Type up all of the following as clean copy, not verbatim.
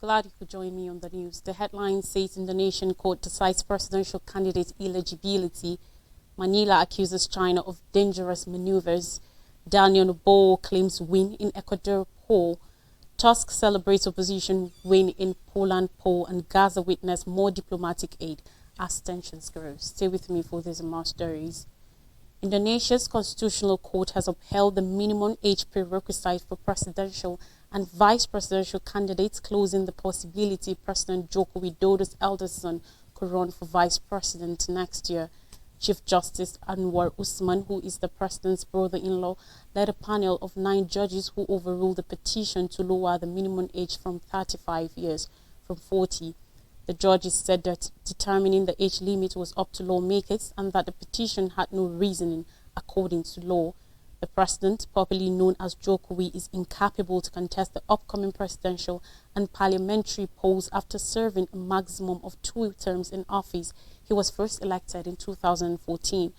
Glad you could join me on the news. The headline says Indonesian court decides presidential candidate eligibility. Manila accuses China of dangerous maneuvers. Daniel Noboa claims win in Ecuador poll. Tusk celebrates opposition win in Poland poll, and Gaza witness more diplomatic aid as tensions grow. Stay with me for these and more stories. Indonesia's constitutional court has upheld the minimum age prerequisite for presidential and vice presidential candidates, closing the possibility President Joko Widodo's eldest son could run for vice president next year. Chief Justice Anwar Usman, who is the president's brother-in-law, led a panel of 9 judges who overruled the petition to lower the minimum age from 35 years from 40. The judges said that determining the age limit was up to lawmakers and that the petition had no reasoning according to law. The president, popularly known as Jokowi, is incapable to contest the upcoming presidential and parliamentary polls after serving a maximum of 2 terms in office. He was first elected in 2014.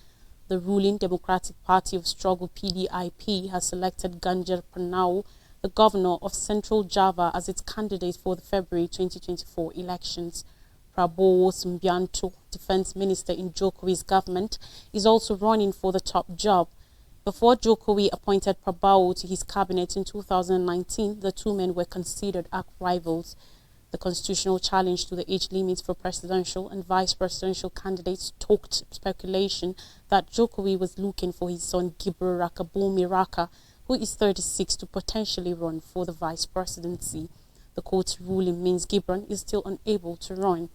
The ruling Democratic Party of Struggle PDIP has selected Ganjar Pranowo, the governor of Central Java, as its candidate for the February 2024 elections. Prabowo Subianto, defense minister in Jokowi's government, is also running for the top job. Before Jokowi appointed Prabowo to his cabinet in 2019, the two men were considered arch rivals. The constitutional challenge to the age limits for presidential and vice presidential candidates stoked speculation that Jokowi was looking for his son Gibran Rakabumi Raka, who is 36, to potentially run for the vice presidency. The court's ruling means Gibran is still unable to run.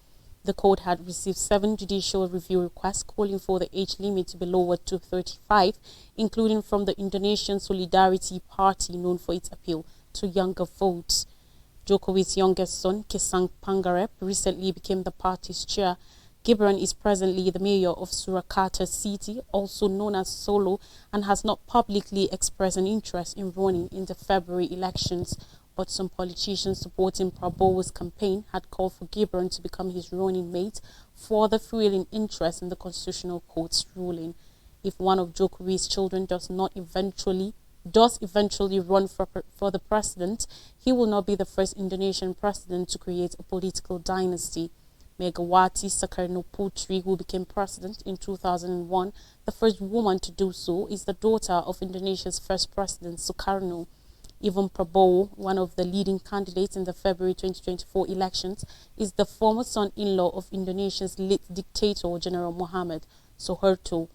The court had received 7 judicial review requests calling for the age limit to be lowered to 35, including from the Indonesian Solidarity Party, known for its appeal to younger votes. Jokowi's youngest son, Kaesang Pangarep, recently became the party's chair. Gibran is presently the mayor of Surakarta City, also known as Solo, and has not publicly expressed an interest in running in the February elections. But some politicians supporting Prabowo's campaign had called for Gibran to become his running mate, further fueling interest in the Constitutional Court's ruling. If one of Jokowi's children does eventually run for the president, he will not be the first Indonesian president to create a political dynasty. Megawati Soekarnoputri, who became president in 2001, the first woman to do so, is the daughter of Indonesia's first president, Sukarno. Even Prabowo, one of the leading candidates in the February 2024 elections, is the former son-in-law of Indonesia's late dictator, General Muhammad Suharto.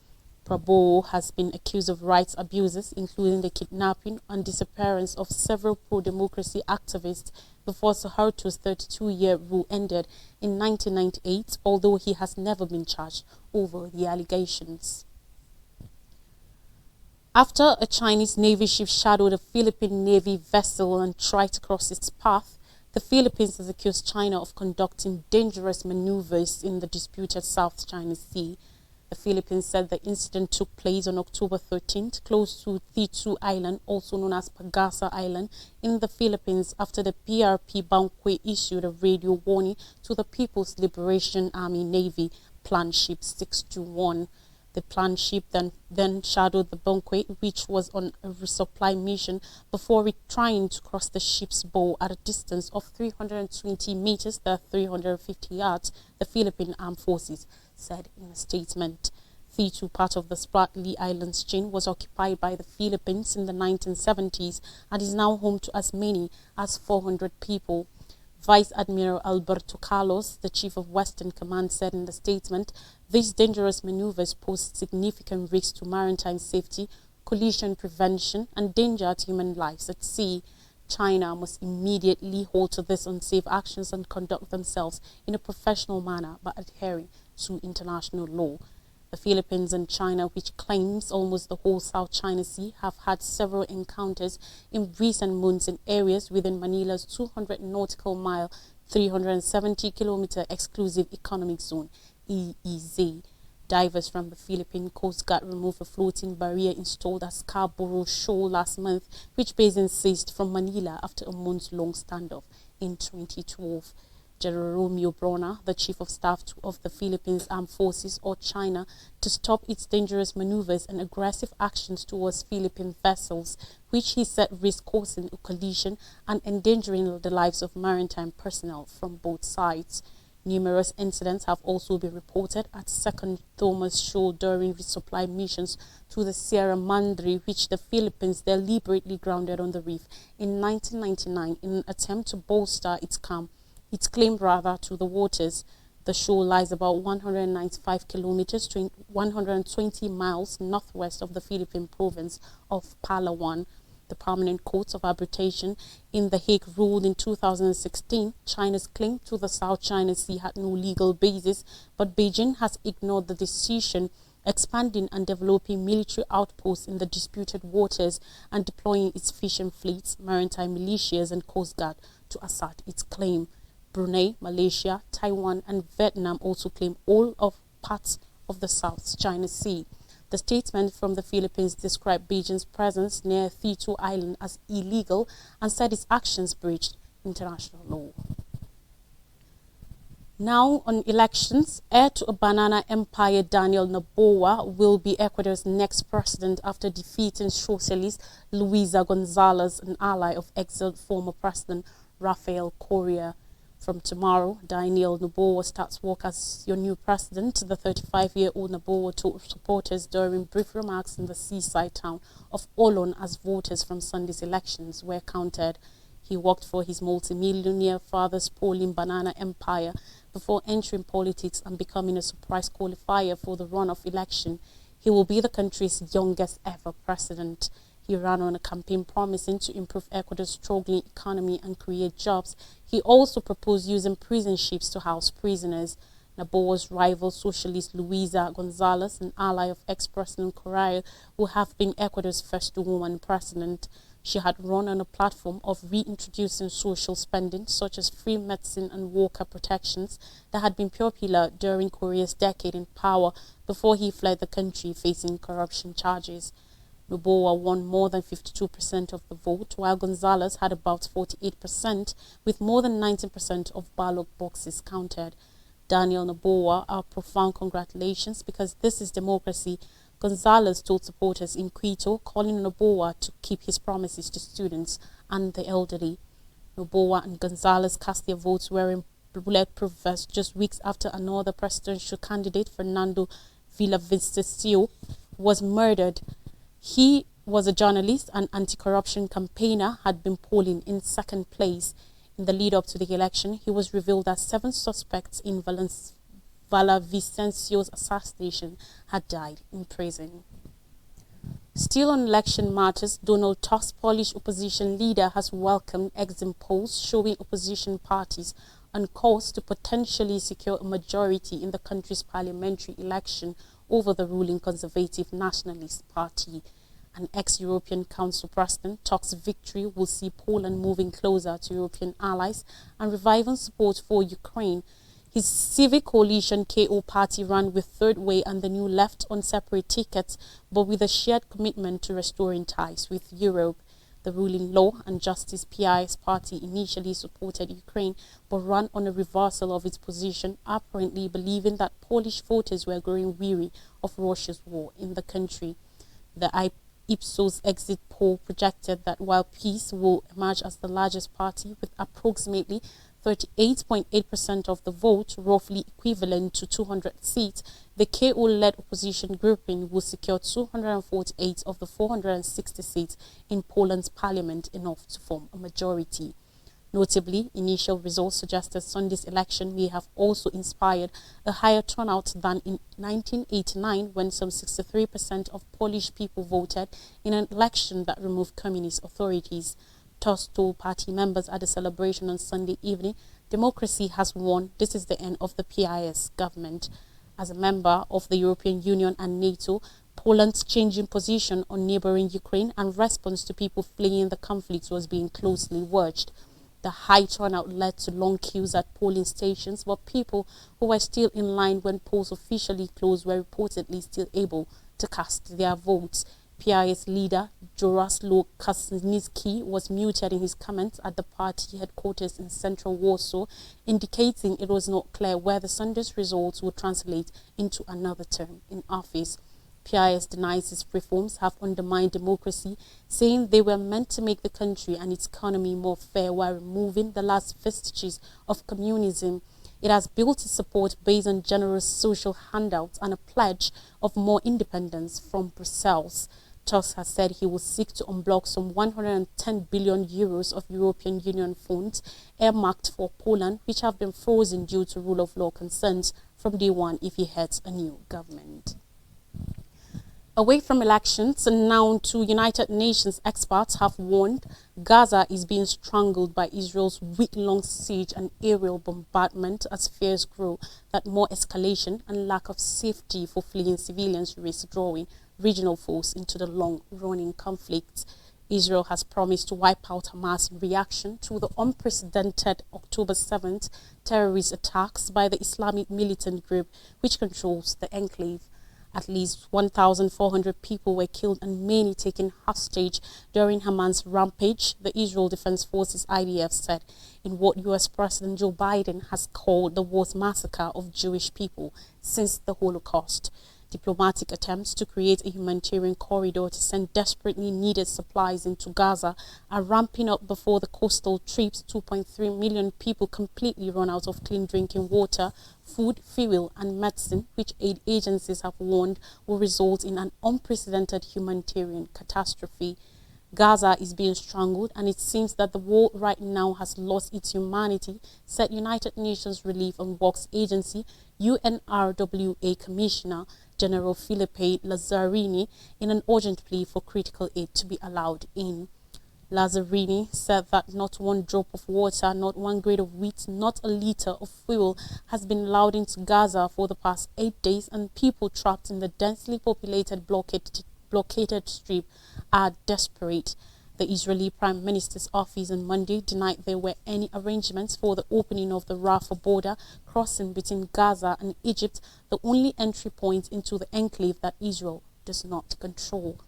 Prabowo has been accused of rights abuses, including the kidnapping and disappearance of several pro-democracy activists before Suharto's 32-year rule ended in 1998, although he has never been charged over the allegations. After a Chinese Navy ship shadowed a Philippine Navy vessel and tried to cross its path, the Philippines has accused China of conducting dangerous maneuvers in the disputed South China Sea. The Philippines said the incident took place on October 13th, close to Thitu Island, also known as Pagasa Island, in the Philippines, after the PRP Banque issued a radio warning to the People's Liberation Army Navy planned ship 621. The planned ship then shadowed the Banque, which was on a resupply mission, before trying to cross the ship's bow at a distance of 320 meters, that's 350 yards, the Philippine Armed Forces said in a statement. Thitu, part of the Spratly Islands chain, was occupied by the Philippines in the 1970s and is now home to as many as 400 people. Vice Admiral Alberto Carlos, the chief of Western Command, said in the statement, "These dangerous maneuvers pose significant risks to maritime safety, collision prevention, and danger to human lives at sea. China must immediately halt these unsafe actions and conduct themselves in a professional manner by adhering to international law." The Philippines and China, which claims almost the whole South China Sea, have had several encounters in recent months in areas within Manila's 200 nautical mile, 370-kilometer exclusive economic zone, EEZ. Divers from the Philippine Coast Guard removed a floating barrier installed at Scarborough Shoal last month, which basin ceased from Manila after a month-long standoff in 2012. General Romeo Bronner, the Chief of Staff of the Philippines Armed Forces, urged China to stop its dangerous maneuvers and aggressive actions towards Philippine vessels, which he said risk causing a collision and endangering the lives of maritime personnel from both sides. Numerous incidents have also been reported at Second Thomas Shoal during resupply missions to the Sierra Madre, which the Philippines deliberately grounded on the reef in 1999 in an attempt to bolster its claim to the waters. The shoal lies about 195 kilometers to 120 miles northwest of the Philippine province of Palawan. The Permanent Court of Arbitration in The Hague ruled in 2016 China's claim to the South China Sea had no legal basis, but Beijing has ignored the decision, expanding and developing military outposts in the disputed waters and deploying its fishing fleets, maritime militias and coast guard to assert its claim. Brunei, Malaysia, Taiwan and Vietnam also claim all of parts of the South China Sea. The statement from the Philippines described Beijing's presence near Thitu Island as illegal and said its actions breached international law. Now on elections, heir to a banana empire Daniel Noboa will be Ecuador's next president after defeating socialist Luisa Gonzalez, an ally of exiled former president Rafael Correa. From tomorrow, Daniel Noboa starts work as your new president. The 35-year-old Noboa told supporters during brief remarks in the seaside town of Olon as voters from Sunday's elections were counted. He worked for his multimillionaire father's polling banana empire before entering politics and becoming a surprise qualifier for the runoff election. He will be the country's youngest ever president. He ran on a campaign promising to improve Ecuador's struggling economy and create jobs. He also proposed using prison ships to house prisoners. Noboa's rival socialist Luisa Gonzalez, an ally of ex-President Correa, will have been Ecuador's first woman president. She had run on a platform of reintroducing social spending, such as free medicine and worker protections, that had been popular during Correa's decade in power before he fled the country facing corruption charges. Noboa won more than 52% of the vote, while Gonzalez had about 48%, with more than 90% of ballot boxes counted. Daniel Noboa, our profound congratulations, because this is democracy, Gonzalez told supporters in Quito, calling Noboa to keep his promises to students and the elderly. Noboa and Gonzalez cast their votes wearing bulletproof vests just weeks after another presidential candidate, Fernando Villavicencio, was murdered. He was a journalist and anti-corruption campaigner, had been polling in second place. In the lead-up to the election, he was revealed that 7 suspects in Villavicencio's assassination had died in prison. Still on election matters, Donald Tusk's Polish opposition leader has welcomed exit polls showing opposition parties on course to potentially secure a majority in the country's parliamentary election over the ruling Conservative Nationalist Party. An ex-European Council president, Tusk's victory will see Poland moving closer to European allies and reviving support for Ukraine. His civic coalition KO party ran with Third Way and the New Left on separate tickets, but with a shared commitment to restoring ties with Europe. The ruling Law and Justice PIS party initially supported Ukraine, but ran on a reversal of its position, apparently believing that Polish voters were growing weary of Russia's war in the country. The Ipsos exit poll projected that while PiS will emerge as the largest party with approximately 38.8% of the vote, roughly equivalent to 200 seats, the KO-led opposition grouping will secure 248 of the 460 seats in Poland's parliament, enough to form a majority. Notably, initial results suggested Sunday's election may have also inspired a higher turnout than in 1989, when some 63% of Polish people voted in an election that removed communist authorities. Tusk told party members at the celebration on Sunday evening, "Democracy has won. This is the end of the PIS government." As a member of the European Union and NATO, Poland's changing position on neighboring Ukraine and response to people fleeing the conflict was being closely watched. The high turnout led to long queues at polling stations, but people who were still in line when polls officially closed were reportedly still able to cast their votes. PIS leader Jarosław Kaczyński was muted in his comments at the party headquarters in central Warsaw, indicating it was not clear whether Sunday's results would translate into another term in office. PIS denies its reforms have undermined democracy, saying they were meant to make the country and its economy more fair while removing the last vestiges of communism. It has built its support based on generous social handouts and a pledge of more independence from Brussels. Tusk has said he will seek to unblock some 110 billion euros of European Union funds earmarked for Poland, which have been frozen due to rule of law concerns from day one if he heads a new government. Away from elections, and now to United Nations experts have warned Gaza is being strangled by Israel's week-long siege and aerial bombardment as fears grow that more escalation and lack of safety for fleeing civilians risk drawing regional force into the long-running conflict. Israel has promised to wipe out Hamas in reaction to the unprecedented October 7th terrorist attacks by the Islamic militant group which controls the enclave. At least 1,400 people were killed and many taken hostage during Hamas rampage, the Israel Defense Forces IDF said in what U.S. President Joe Biden has called the worst massacre of Jewish people since the Holocaust. Diplomatic attempts to create a humanitarian corridor to send desperately needed supplies into Gaza are ramping up before the coastal trip's 2.3 million people completely run out of clean drinking water, food, fuel and medicine, which aid agencies have warned will result in an unprecedented humanitarian catastrophe. Gaza is being strangled and it seems that the world right now has lost its humanity, said United Nations Relief and Works Agency UNRWA Commissioner General Filipe Lazzarini in an urgent plea for critical aid to be allowed in. Lazzarini said that not one drop of water, not one grade of wheat, not a liter of fuel has been allowed into Gaza for the past 8 days, and people trapped in the densely populated blockaded strip are desperate. The Israeli Prime Minister's office on Monday denied there were any arrangements for the opening of the Rafah border crossing between Gaza and Egypt, the only entry point into the enclave that Israel does not control.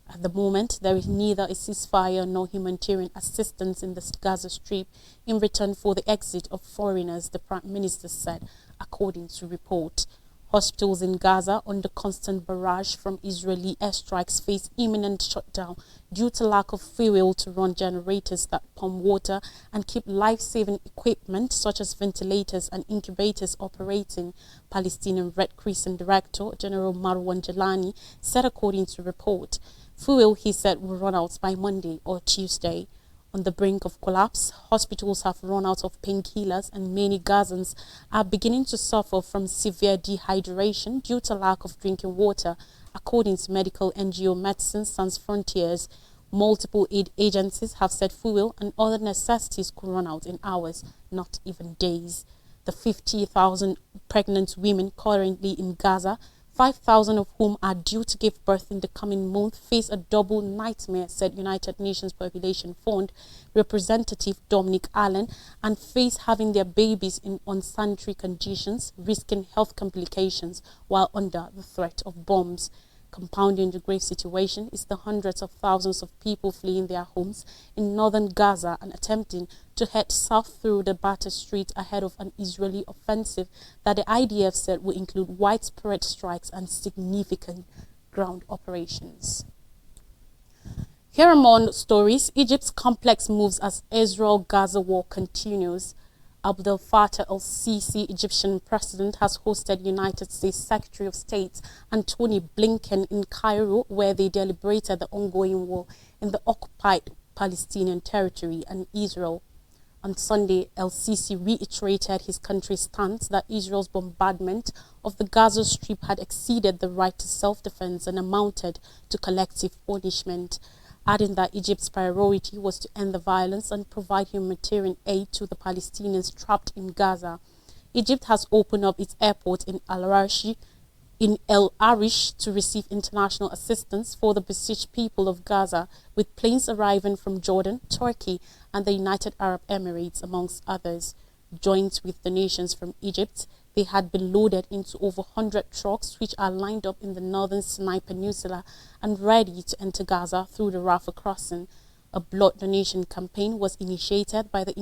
At the moment, there is neither a ceasefire nor humanitarian assistance in the Gaza Strip in return for the exit of foreigners, the Prime Minister said, according to report. Hospitals in Gaza, under constant barrage from Israeli airstrikes, face imminent shutdown due to lack of fuel to run generators that pump water and keep life-saving equipment such as ventilators and incubators operating, Palestinian Red Crescent Director General Marwan Jalani said according to report. Fuel, he said, will run out by Monday or Tuesday. On the brink of collapse, hospitals have run out of painkillers and many Gazans are beginning to suffer from severe dehydration due to lack of drinking water, according to medical NGO Médecins Sans Frontières. Multiple aid agencies have said fuel and other necessities could run out in hours, not even days. The 50,000 pregnant women currently in Gaza, 5,000 of whom are due to give birth in the coming month, face a double nightmare, said United Nations Population Fund representative Dominic Allen, and face having their babies in unsanitary conditions, risking health complications while under the threat of bombs. Compounding the grave situation is the hundreds of thousands of people fleeing their homes in northern Gaza and attempting to head south through the battered street ahead of an Israeli offensive that the IDF said will include widespread strikes and significant ground operations. Here are more stories. Egypt's complex moves as Israel-Gaza war continues. Abdel Fattah el-Sisi, Egyptian president, has hosted United States Secretary of State Antony Blinken in Cairo, where they deliberated the ongoing war in the occupied Palestinian territory and Israel. On Sunday, el-Sisi reiterated his country's stance that Israel's bombardment of the Gaza Strip had exceeded the right to self-defense and amounted to collective punishment, adding that Egypt's priority was to end the violence and provide humanitarian aid to the Palestinians trapped in Gaza. Egypt has opened up its airport in El Arish to receive international assistance for the besieged people of Gaza, with planes arriving from Jordan, Turkey, and the United Arab Emirates, amongst others. Joined with donations from Egypt, They had been loaded into over 100 trucks which are lined up in the northern Sinai Peninsula and ready to enter Gaza through the Rafah crossing. A blood donation campaign was initiated by the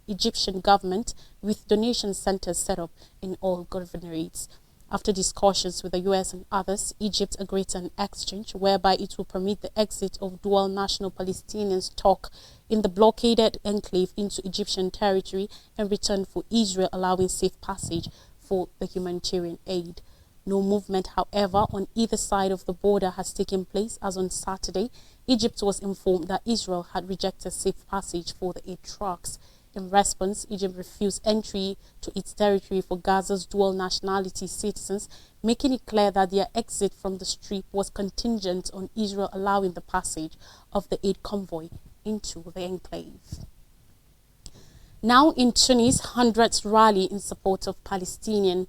Egyptian government with donation centers set up in all governorates. After discussions with the US and others, Egypt agreed to an exchange whereby it will permit the exit of dual national Palestinians stuck in the blockaded enclave into Egyptian territory in return for Israel allowing safe passage for the humanitarian aid. No movement, however, on either side of the border has taken place, as on Saturday, Egypt was informed that Israel had rejected safe passage for the aid trucks. In response, Egypt refused entry to its territory for Gaza's dual nationality citizens, making it clear that their exit from the Strip was contingent on Israel allowing the passage of the aid convoy into the enclave. Now in Tunis, hundreds rally in support of Palestinian.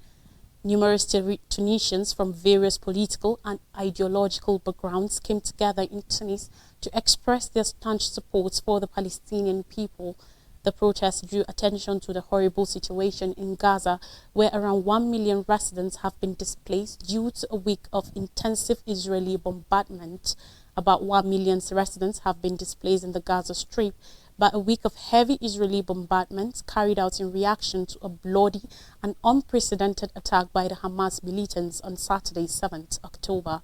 Numerous Tunisians from various political and ideological backgrounds came together in Tunis to express their staunch support for the Palestinian people. The protest drew attention to the horrible situation in Gaza, where around 1 million residents have been displaced due to a week of intensive Israeli bombardment. About 1 million residents have been displaced in the Gaza Strip by a week of heavy Israeli bombardments carried out in reaction to a bloody and unprecedented attack by the Hamas militants on Saturday, 7th October.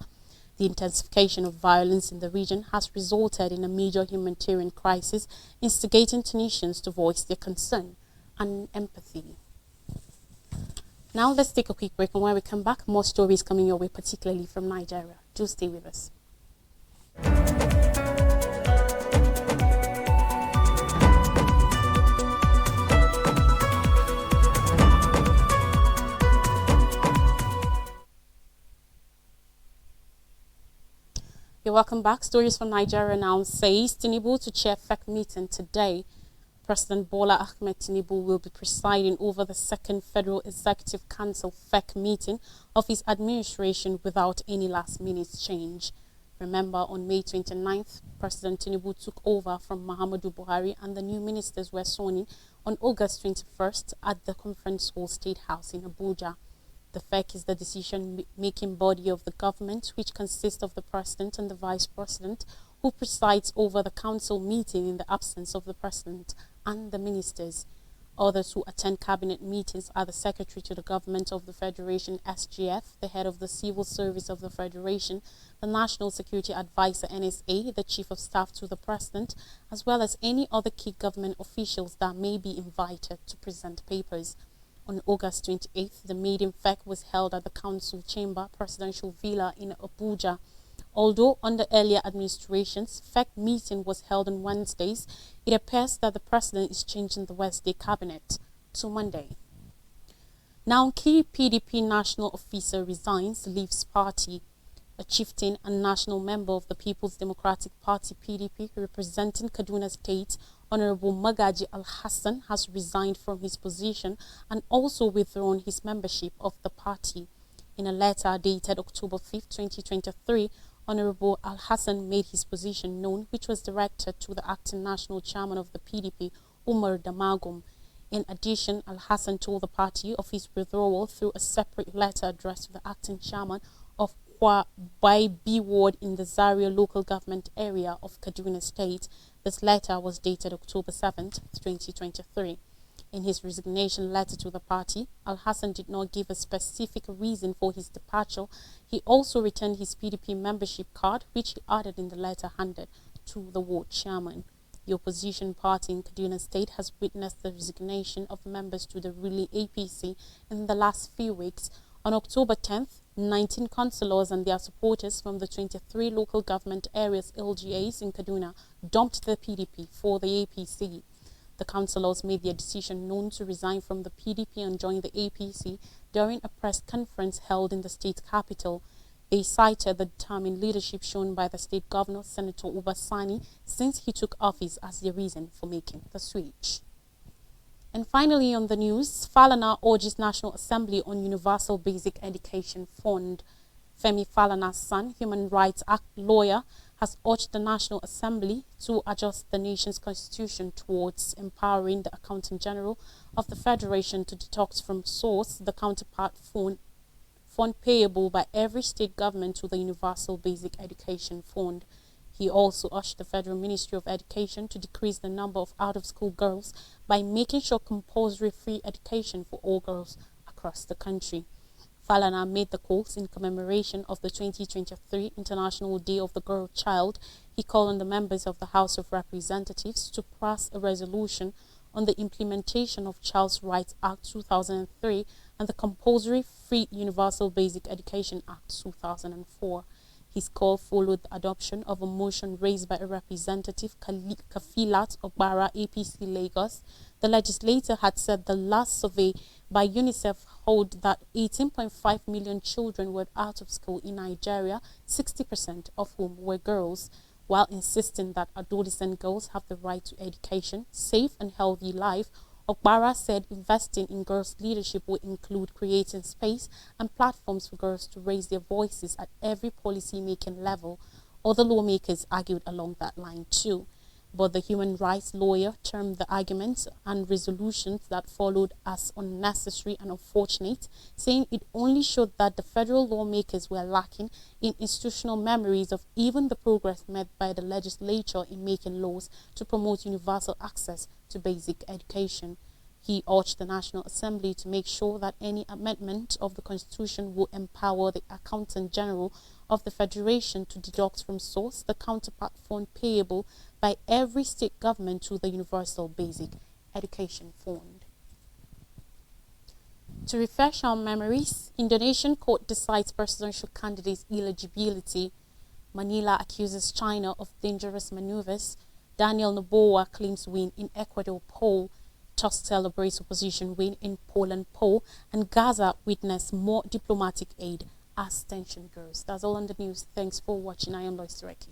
The intensification of violence in the region has resulted in a major humanitarian crisis, instigating Tunisians to voice their concern and empathy. Now let's take a quick break, and when we come back, more stories coming your way, particularly from Nigeria. Do stay with us. You're welcome back. Stories from Nigeria now says Tinubu to chair FEC meeting today. President Bola Ahmed Tinubu will be presiding over the second Federal Executive Council FEC meeting of his administration without any last-minute change. Remember, on May 29th, President Tinubu took over from Muhammadu Buhari and the new ministers were sworn in on August 21st at the Conference Hall State House in Abuja. The FEC is the decision-making body of the government, which consists of the President and the Vice President, who presides over the council meeting in the absence of the President and the ministers. Others who attend cabinet meetings are the Secretary to the Government of the Federation, SGF, the Head of the Civil Service of the Federation, the National Security Advisor, NSA, the Chief of Staff to the President, as well as any other key government officials that may be invited to present papers. On August 28th, the maiden FEC was held at the Council Chamber Presidential Villa in Abuja. Although under earlier administrations, FEC meeting was held on Wednesdays, it appears that the President is changing the Wednesday cabinet to Monday. Now, key PDP national officer resigns, leaves party. A chieftain and national member of the People's Democratic Party PDP representing Kaduna State, Honorable Magaji Al-Hassan, has resigned from his position and also withdrawn his membership of the party. In a letter dated October 5, 2023, Honorable Al-Hassan made his position known, which was directed to the acting national chairman of the PDP, Umar Damagum. In addition, Al-Hassan told the party of his withdrawal through a separate letter addressed to the acting chairman of by B Ward in the Zaria local government area of Kaduna State. This letter was dated October 7th, 2023. In his resignation letter to the party, Al-Hassan did not give a specific reason for his departure. He also returned his PDP membership card, which he added in the letter handed to the ward chairman. The opposition party in Kaduna State has witnessed the resignation of members to the ruling APC in the last few weeks. On October 10th, 19 councillors and their supporters from the 23 local government areas LGAs in Kaduna dumped the PDP for the APC. The councillors made their decision known to resign from the PDP and join the APC during a press conference held in the state capital. They cited the determined leadership shown by the state governor, Senator Uba Sani, since he took office as the reason for making the switch. And finally on the news, Falana urges National Assembly on Universal Basic Education Fund. Femi Falana's son, Human Rights Act lawyer, has urged the National Assembly to adjust the nation's constitution towards empowering the Accountant General of the Federation to deduct from source the counterpart fund payable by every state government to the Universal Basic Education Fund. He also urged the Federal Ministry of Education to decrease the number of out-of-school girls by making sure compulsory free education for all girls across the country. Falana made the calls in commemoration of the 2023 International Day of the Girl Child. He called on the members of the House of Representatives to pass a resolution on the implementation of Child's Rights Act 2003 and the Compulsory Free Universal Basic Education Act 2004. His call followed the adoption of a motion raised by a representative, Kafilat Ogbara, APC Lagos. The legislator had said the last survey by UNICEF showed that 18.5 million children were out of school in Nigeria, 60% of whom were girls. While insisting that adolescent girls have the right to education, safe and healthy life, Ogbara said investing in girls' leadership will include creating space and platforms for girls to raise their voices at every policy-making level. Other lawmakers argued along that line too, but the human rights lawyer termed the arguments and resolutions that followed as unnecessary and unfortunate, saying it only showed that the federal lawmakers were lacking in institutional memories of even the progress made by the legislature in making laws to promote universal access to basic education. He urged the National Assembly to make sure that any amendment of the Constitution will empower the Accountant General of the Federation to deduct from source the counterpart fund payable by every state government to the Universal Basic Education Fund. To refresh our memories, Indonesian court decides presidential candidates' eligibility. Manila accuses China of dangerous maneuvers. Daniel Noboa claims win in Ecuador poll. Tusk celebrates opposition win in Poland poll. And Gaza witness more diplomatic aid as tension grows. That's all on the news. Thanks for watching. I am Lois Tureki.